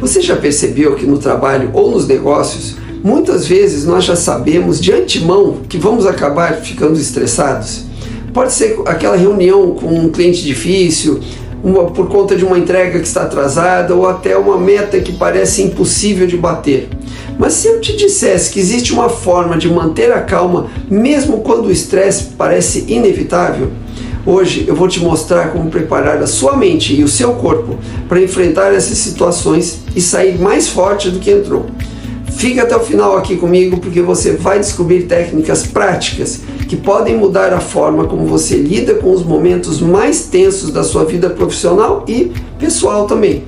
Você já percebeu que no trabalho ou nos negócios, muitas vezes nós já sabemos de antemão que vamos acabar ficando estressados? Pode ser aquela reunião com um cliente difícil, por conta de uma entrega que está atrasada ou até uma meta que parece impossível de bater. Mas se eu te dissesse que existe uma forma de manter a calma mesmo quando o estresse parece inevitável, hoje eu vou te mostrar como preparar a sua mente e o seu corpo para enfrentar essas situações e sair mais forte do que entrou. Fica até o final aqui comigo porque você vai descobrir técnicas práticas que podem mudar a forma como você lida com os momentos mais tensos da sua vida profissional e pessoal também.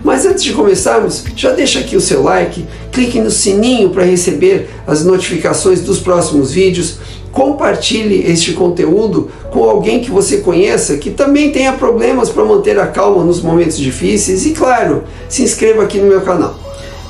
Mas antes de começarmos, já deixa aqui o seu like, clique no sininho para receber as notificações dos próximos vídeos, compartilhe este conteúdo com alguém que você conheça que também tenha problemas para manter a calma nos momentos difíceis e, claro, se inscreva aqui no meu canal.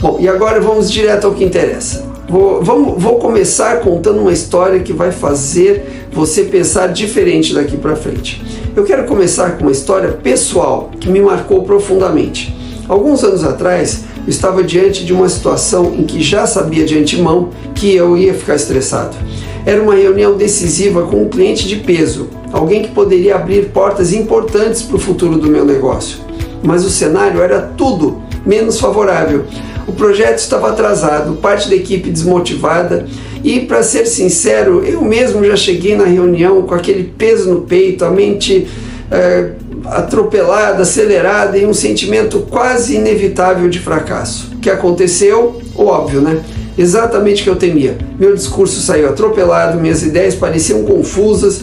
Bom, e agora vamos direto ao que interessa. Vou começar contando uma história que vai fazer você pensar diferente daqui para frente. Eu quero começar com uma história pessoal que me marcou profundamente. Alguns anos atrás, eu estava diante de uma situação em que já sabia de antemão que eu ia ficar estressado. Era uma reunião decisiva com um cliente de peso, alguém que poderia abrir portas importantes para o futuro do meu negócio. Mas o cenário era tudo menos favorável. O projeto estava atrasado, parte da equipe desmotivada e, para ser sincero, eu mesmo já cheguei na reunião com aquele peso no peito, a mente atropelada, acelerada e um sentimento quase inevitável de fracasso. O que aconteceu? O óbvio, né? Exatamente o que eu temia. Meu discurso saiu atropelado, minhas ideias pareciam confusas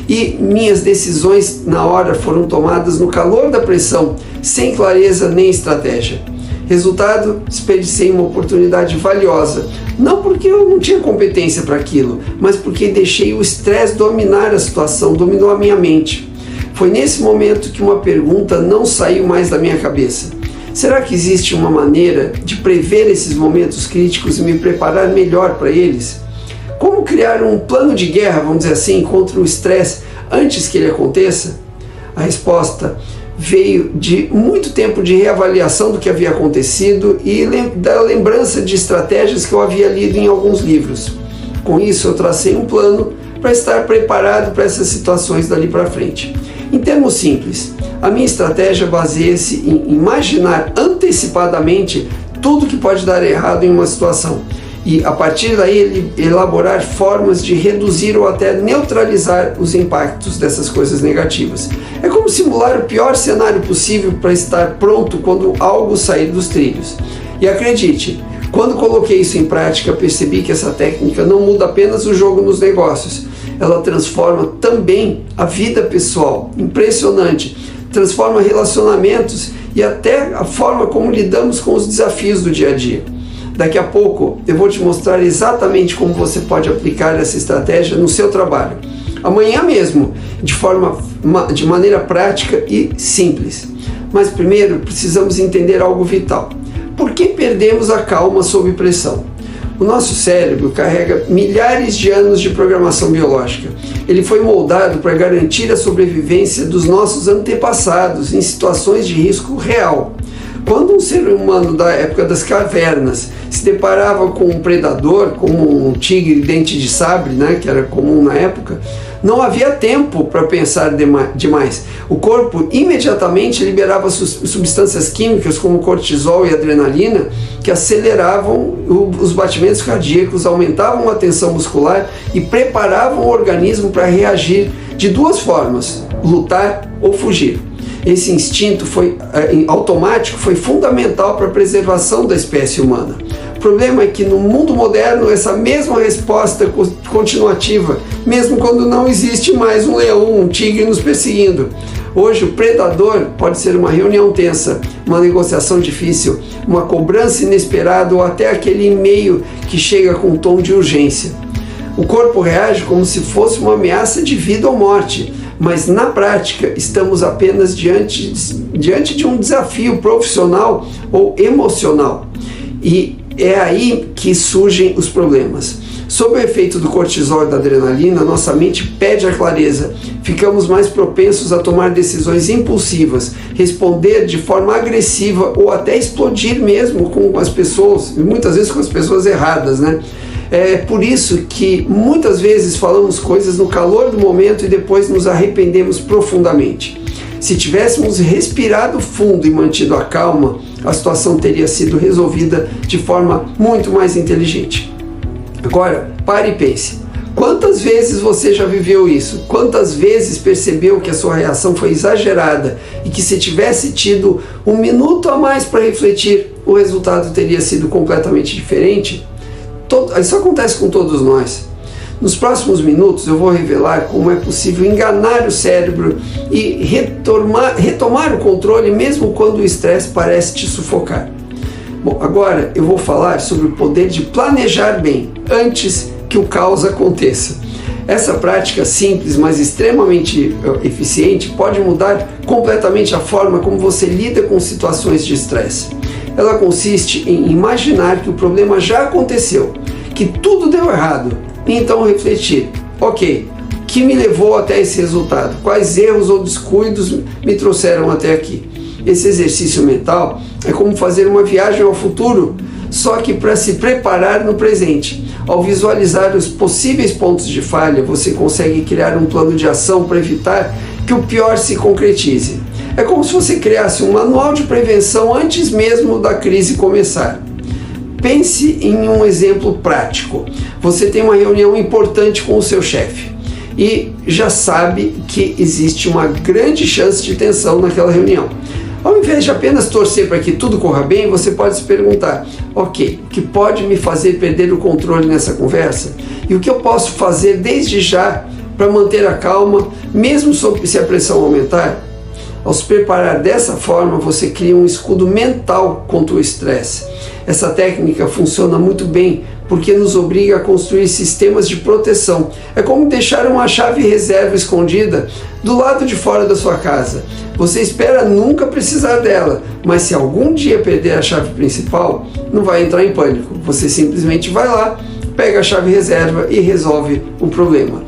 e minhas decisões na hora foram tomadas no calor da pressão, sem clareza nem estratégia. Resultado, desperdicei uma oportunidade valiosa, não porque eu não tinha competência para aquilo, mas porque deixei o estresse dominar a situação, dominou a minha mente. Foi nesse momento que uma pergunta não saiu mais da minha cabeça. Será que existe uma maneira de prever esses momentos críticos e me preparar melhor para eles? Como criar um plano de guerra, vamos dizer assim, contra o estresse antes que ele aconteça? A resposta veio de muito tempo de reavaliação do que havia acontecido e da lembrança de estratégias que eu havia lido em alguns livros. Com isso, eu tracei um plano para estar preparado para essas situações dali para frente. Em termos simples, a minha estratégia baseia-se em imaginar antecipadamente tudo que pode dar errado em uma situação e, a partir daí, elaborar formas de reduzir ou até neutralizar os impactos dessas coisas negativas. É como simular o pior cenário possível para estar pronto quando algo sair dos trilhos. E acredite, quando coloquei isso em prática, percebi que essa técnica não muda apenas o jogo nos negócios, ela transforma também a vida pessoal. Impressionante! Transforma relacionamentos e até a forma como lidamos com os desafios do dia a dia. Daqui a pouco eu vou te mostrar exatamente como você pode aplicar essa estratégia no seu trabalho. Amanhã mesmo, de maneira prática e simples. Mas primeiro precisamos entender algo vital. Por que perdemos a calma sob pressão? O nosso cérebro carrega milhares de anos de programação biológica. Ele foi moldado para garantir a sobrevivência dos nossos antepassados em situações de risco real. Quando um ser humano da época das cavernas se deparava com um predador, como um tigre dente de sabre, que era comum na época, não havia tempo para pensar demais. O corpo imediatamente liberava substâncias químicas como cortisol e adrenalina que aceleravam os batimentos cardíacos, aumentavam a tensão muscular e preparavam o organismo para reagir de duas formas: lutar ou fugir. Esse instinto automático foi fundamental para a preservação da espécie humana. O problema é que no mundo moderno essa mesma resposta continuativa, mesmo quando não existe mais um leão, um tigre nos perseguindo. Hoje o predador pode ser uma reunião tensa, uma negociação difícil, uma cobrança inesperada ou até aquele e-mail que chega com um tom de urgência. O corpo reage como se fosse uma ameaça de vida ou morte, mas na prática estamos apenas diante de um desafio profissional ou emocional. E é aí que surgem os problemas. Sob o efeito do cortisol e da adrenalina, nossa mente pede a clareza. Ficamos mais propensos a tomar decisões impulsivas, responder de forma agressiva ou até explodir mesmo com as pessoas, muitas vezes com as pessoas erradas, né? É por isso que muitas vezes falamos coisas no calor do momento e depois nos arrependemos profundamente. Se tivéssemos respirado fundo e mantido a calma, a situação teria sido resolvida de forma muito mais inteligente. Agora, pare e pense. Quantas vezes você já viveu isso? Quantas vezes percebeu que a sua reação foi exagerada e que se tivesse tido um minuto a mais para refletir, o resultado teria sido completamente diferente? Isso acontece com todos nós. Nos próximos minutos eu vou revelar como é possível enganar o cérebro e retomar o controle mesmo quando o estresse parece te sufocar. Bom, agora eu vou falar sobre o poder de planejar bem antes que o caos aconteça. Essa prática simples, mas extremamente eficiente, pode mudar completamente a forma como você lida com situações de estresse. Ela consiste em imaginar que o problema já aconteceu, que tudo deu errado, e então refletir: ok, o que me levou até esse resultado? Quais erros ou descuidos me trouxeram até aqui? Esse exercício mental é como fazer uma viagem ao futuro, só que para se preparar no presente. Ao visualizar os possíveis pontos de falha, você consegue criar um plano de ação para evitar que o pior se concretize. É como se você criasse um manual de prevenção antes mesmo da crise começar. Pense em um exemplo prático. Você tem uma reunião importante com o seu chefe e já sabe que existe uma grande chance de tensão naquela reunião. Ao invés de apenas torcer para que tudo corra bem, você pode se perguntar: ok, o que pode me fazer perder o controle nessa conversa? E o que eu posso fazer desde já para manter a calma, mesmo se a pressão aumentar? Ao se preparar dessa forma, você cria um escudo mental contra o estresse. Essa técnica funciona muito bem porque nos obriga a construir sistemas de proteção. É como deixar uma chave reserva escondida do lado de fora da sua casa. Você espera nunca precisar dela, mas se algum dia perder a chave principal, não vai entrar em pânico. Você simplesmente vai lá, pega a chave reserva e resolve o problema.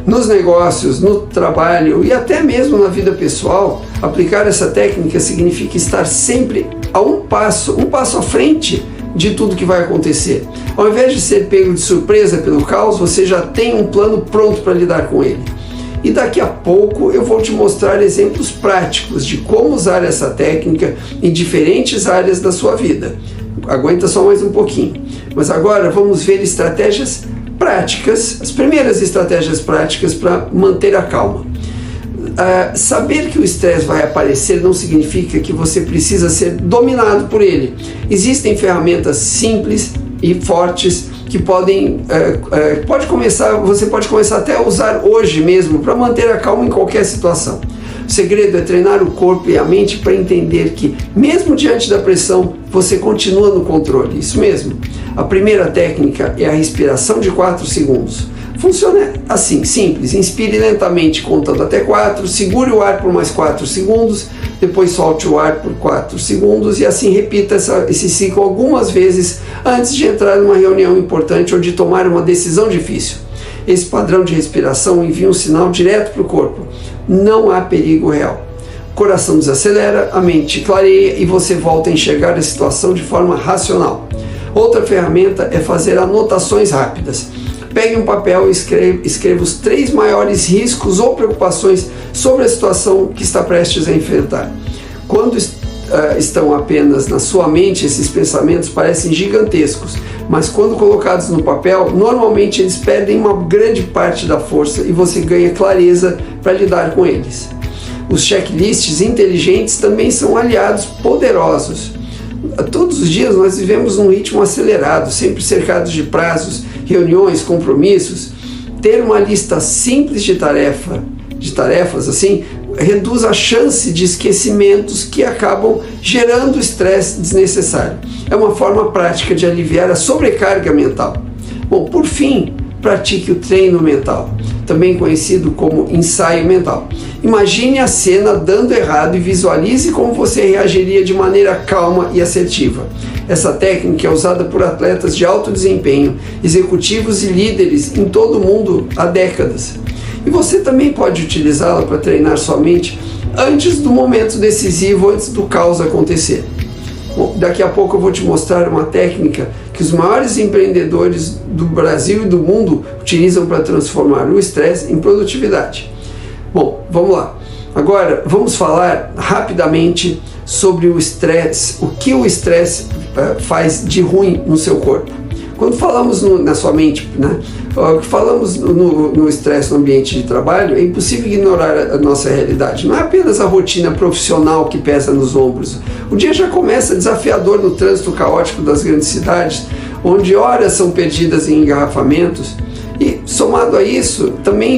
Nos negócios, no trabalho e até mesmo na vida pessoal, aplicar essa técnica significa estar sempre a um passo à frente de tudo que vai acontecer. Ao invés de ser pego de surpresa pelo caos, você já tem um plano pronto para lidar com ele. E daqui a pouco eu vou te mostrar exemplos práticos de como usar essa técnica em diferentes áreas da sua vida. Aguenta só mais um pouquinho. Mas agora vamos ver estratégias práticas, as primeiras estratégias práticas para manter a calma. Saber que o estresse vai aparecer não significa que você precisa ser dominado por ele. Existem ferramentas simples e fortes que você pode começar até a usar hoje mesmo para manter a calma em qualquer situação. O segredo é treinar o corpo e a mente para entender que, mesmo diante da pressão, você continua no controle. Isso mesmo. A primeira técnica é a respiração de 4 segundos. Funciona assim, simples. Inspire lentamente contando até 4, segure o ar por mais 4 segundos, depois solte o ar por 4 segundos e assim repita esse ciclo algumas vezes antes de entrar numa reunião importante ou de tomar uma decisão difícil. Esse padrão de respiração envia um sinal direto para o corpo. Não há perigo real. O coração desacelera, a mente clareia e você volta a enxergar a situação de forma racional. Outra ferramenta é fazer anotações rápidas. Pegue um papel e escreva os 3 maiores riscos ou preocupações sobre a situação que está prestes a enfrentar. Quando estão apenas na sua mente, esses pensamentos parecem gigantescos, mas quando colocados no papel, normalmente eles perdem uma grande parte da força e você ganha clareza para lidar com eles. Os checklists inteligentes também são aliados poderosos. Todos os dias nós vivemos num ritmo acelerado, sempre cercados de prazos, reuniões, compromissos. Ter uma lista simples de tarefas assim, reduz a chance de esquecimentos que acabam gerando estresse desnecessário. É uma forma prática de aliviar a sobrecarga mental. Bom, por fim, pratique o treino mental, também conhecido como ensaio mental. Imagine a cena dando errado e visualize como você reagiria de maneira calma e assertiva. Essa técnica é usada por atletas de alto desempenho, executivos e líderes em todo o mundo há décadas. E você também pode utilizá-la para treinar sua mente antes do momento decisivo, antes do caos acontecer. Bom, daqui a pouco eu vou te mostrar uma técnica que os maiores empreendedores do Brasil e do mundo utilizam para transformar o estresse em produtividade. Bom, vamos lá. Agora vamos falar rapidamente sobre o estresse, o que o estresse faz de ruim no seu corpo. Quando falamos na sua mente, falamos no estresse no ambiente de trabalho, é impossível ignorar a nossa realidade. Não é apenas a rotina profissional que pesa nos ombros. O dia já começa desafiador no trânsito caótico das grandes cidades, onde horas são perdidas em engarrafamentos. E, somado a isso, também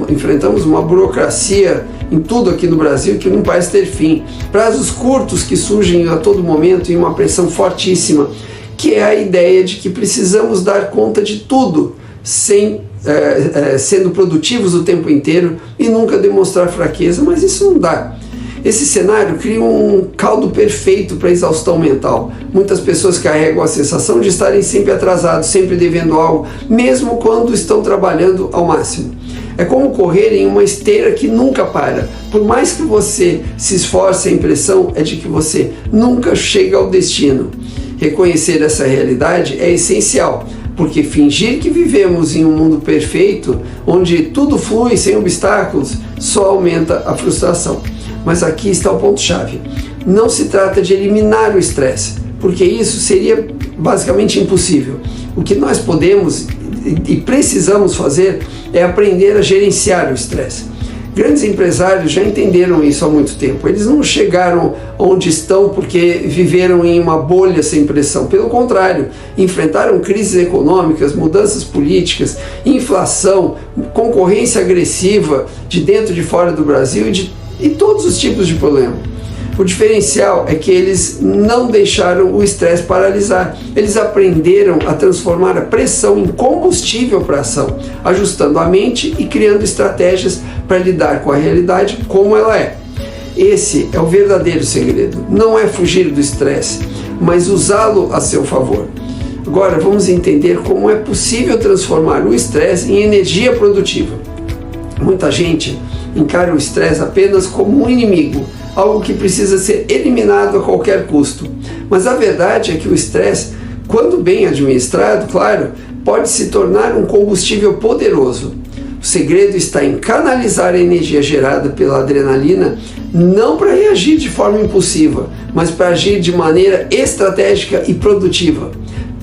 enfrentamos uma burocracia em tudo aqui no Brasil que não parece ter fim. Prazos curtos que surgem a todo momento e uma pressão fortíssima, que é a ideia de que precisamos dar conta de tudo, sendo produtivos o tempo inteiro e nunca demonstrar fraqueza, mas isso não dá. Esse cenário cria um caldo perfeito para a exaustão mental. Muitas pessoas carregam a sensação de estarem sempre atrasados, sempre devendo algo, mesmo quando estão trabalhando ao máximo. É como correr em uma esteira que nunca para. Por mais que você se esforce, a impressão é de que você nunca chega ao destino. Reconhecer essa realidade é essencial, porque fingir que vivemos em um mundo perfeito, onde tudo flui sem obstáculos, só aumenta a frustração. Mas aqui está o ponto-chave. Não se trata de eliminar o estresse, porque isso seria basicamente impossível. O que nós podemos e precisamos fazer é aprender a gerenciar o estresse. Grandes empresários já entenderam isso há muito tempo. Eles não chegaram onde estão porque viveram em uma bolha sem pressão. Pelo contrário, enfrentaram crises econômicas, mudanças políticas, inflação, concorrência agressiva de dentro e de fora do Brasil e todos os tipos de problema. O diferencial é que eles não deixaram o estresse paralisar. Eles aprenderam a transformar a pressão em combustível para a ação, ajustando a mente e criando estratégias para lidar com a realidade como ela é. Esse é o verdadeiro segredo. Não é fugir do estresse, mas usá-lo a seu favor. Agora vamos entender como é possível transformar o estresse em energia produtiva. Muita gente encara o estresse apenas como um inimigo, algo que precisa ser eliminado a qualquer custo. Mas a verdade é que o estresse, quando bem administrado, claro, pode se tornar um combustível poderoso. O segredo está em canalizar a energia gerada pela adrenalina não para reagir de forma impulsiva, mas para agir de maneira estratégica e produtiva.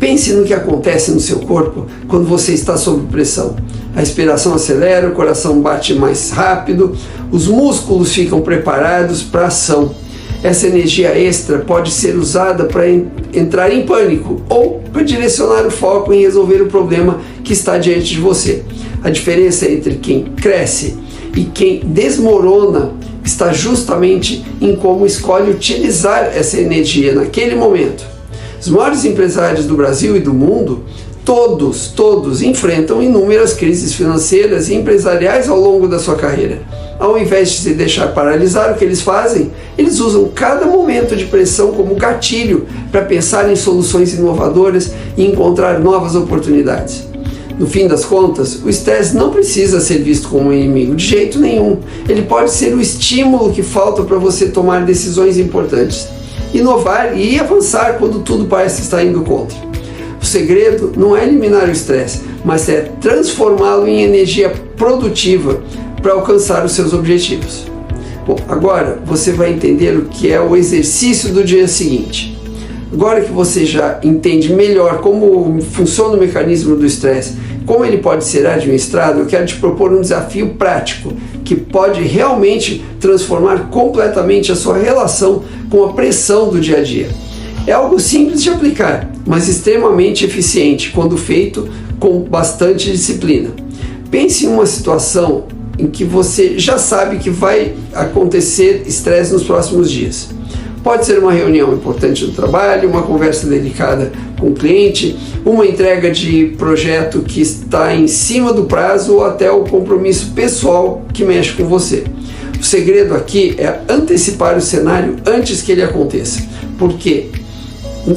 Pense no que acontece no seu corpo quando você está sob pressão. A respiração acelera, o coração bate mais rápido, os músculos ficam preparados para a ação. Essa energia extra pode ser usada para entrar em pânico ou para direcionar o foco em resolver o problema que está diante de você. A diferença entre quem cresce e quem desmorona está justamente em como escolhe utilizar essa energia naquele momento. Os maiores empresários do Brasil e do mundo, todos enfrentam inúmeras crises financeiras e empresariais ao longo da sua carreira. Ao invés de se deixar paralisar o que eles fazem, eles usam cada momento de pressão como gatilho para pensar em soluções inovadoras e encontrar novas oportunidades. No fim das contas, o estresse não precisa ser visto como um inimigo, de jeito nenhum. Ele pode ser o estímulo que falta para você tomar decisões importantes, inovar e avançar quando tudo parece estar indo contra. O segredo não é eliminar o estresse, mas é transformá-lo em energia produtiva para alcançar os seus objetivos. Bom, agora você vai entender o que é o exercício do dia seguinte. Agora que você já entende melhor como funciona o mecanismo do estresse, como ele pode ser administrado, eu quero te propor um desafio prático que pode realmente transformar completamente a sua relação com a pressão do dia a dia. É algo simples de aplicar, mas extremamente eficiente quando feito com bastante disciplina. Pense em uma situação em que você já sabe que vai acontecer estresse nos próximos dias. Pode ser uma reunião importante no trabalho, uma conversa delicada com o cliente, uma entrega de projeto que está em cima do prazo ou até o compromisso pessoal que mexe com você. O segredo aqui é antecipar o cenário antes que ele aconteça, porque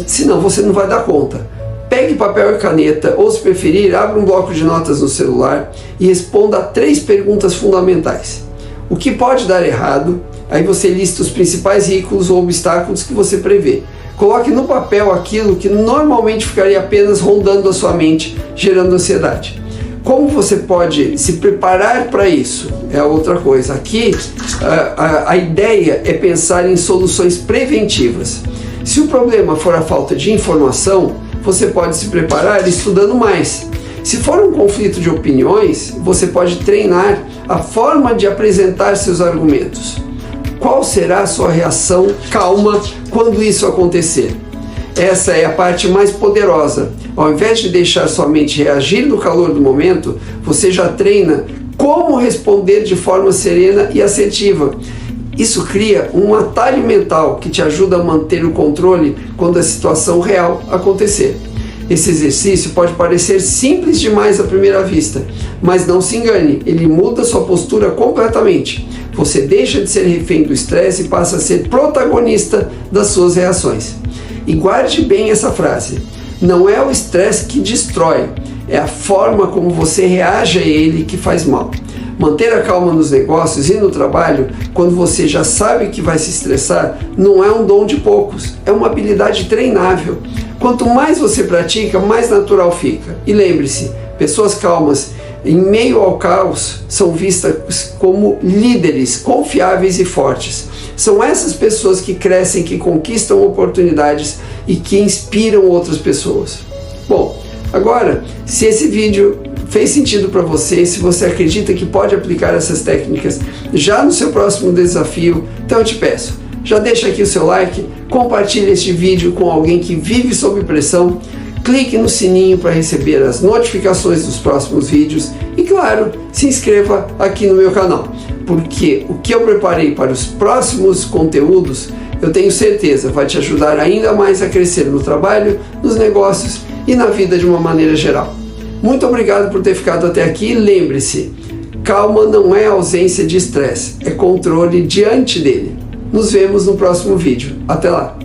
senão você não vai dar conta. Pegue papel e caneta, ou se preferir, abra um bloco de notas no celular e responda a 3 perguntas fundamentais. O que pode dar errado? Aí você lista os principais riscos ou obstáculos que você prevê. Coloque no papel aquilo que normalmente ficaria apenas rondando a sua mente, gerando ansiedade. Como você pode se preparar para isso? É outra coisa. Aqui, a ideia é pensar em soluções preventivas. Se o problema for a falta de informação, você pode se preparar estudando mais. Se for um conflito de opiniões, você pode treinar a forma de apresentar seus argumentos. Qual será a sua reação calma quando isso acontecer? Essa é a parte mais poderosa. Ao invés de deixar sua mente reagir no calor do momento, você já treina como responder de forma serena e assertiva. Isso cria um atalho mental que te ajuda a manter o controle quando a situação real acontecer. Esse exercício pode parecer simples demais à primeira vista, mas não se engane, ele muda sua postura completamente. Você deixa de ser refém do estresse e passa a ser protagonista das suas reações. E guarde bem essa frase: não é o estresse que destrói, é a forma como você reage a ele que faz mal. Manter a calma nos negócios e no trabalho, quando você já sabe que vai se estressar, não é um dom de poucos, é uma habilidade treinável. Quanto mais você pratica, mais natural fica. E lembre-se, pessoas calmas em meio ao caos são vistas como líderes confiáveis e fortes. São essas pessoas que crescem, que conquistam oportunidades e que inspiram outras pessoas. Bom, agora, se esse vídeo fez sentido para você, se você acredita que pode aplicar essas técnicas já no seu próximo desafio, então eu te peço, já deixa aqui o seu like, compartilhe este vídeo com alguém que vive sob pressão, clique no sininho para receber as notificações dos próximos vídeos e, claro, se inscreva aqui no meu canal, porque o que eu preparei para os próximos conteúdos, eu tenho certeza, vai te ajudar ainda mais a crescer no trabalho, nos negócios e na vida de uma maneira geral. Muito obrigado por ter ficado até aqui. Lembre-se, calma não é ausência de estresse, é controle diante dele. Nos vemos no próximo vídeo. Até lá!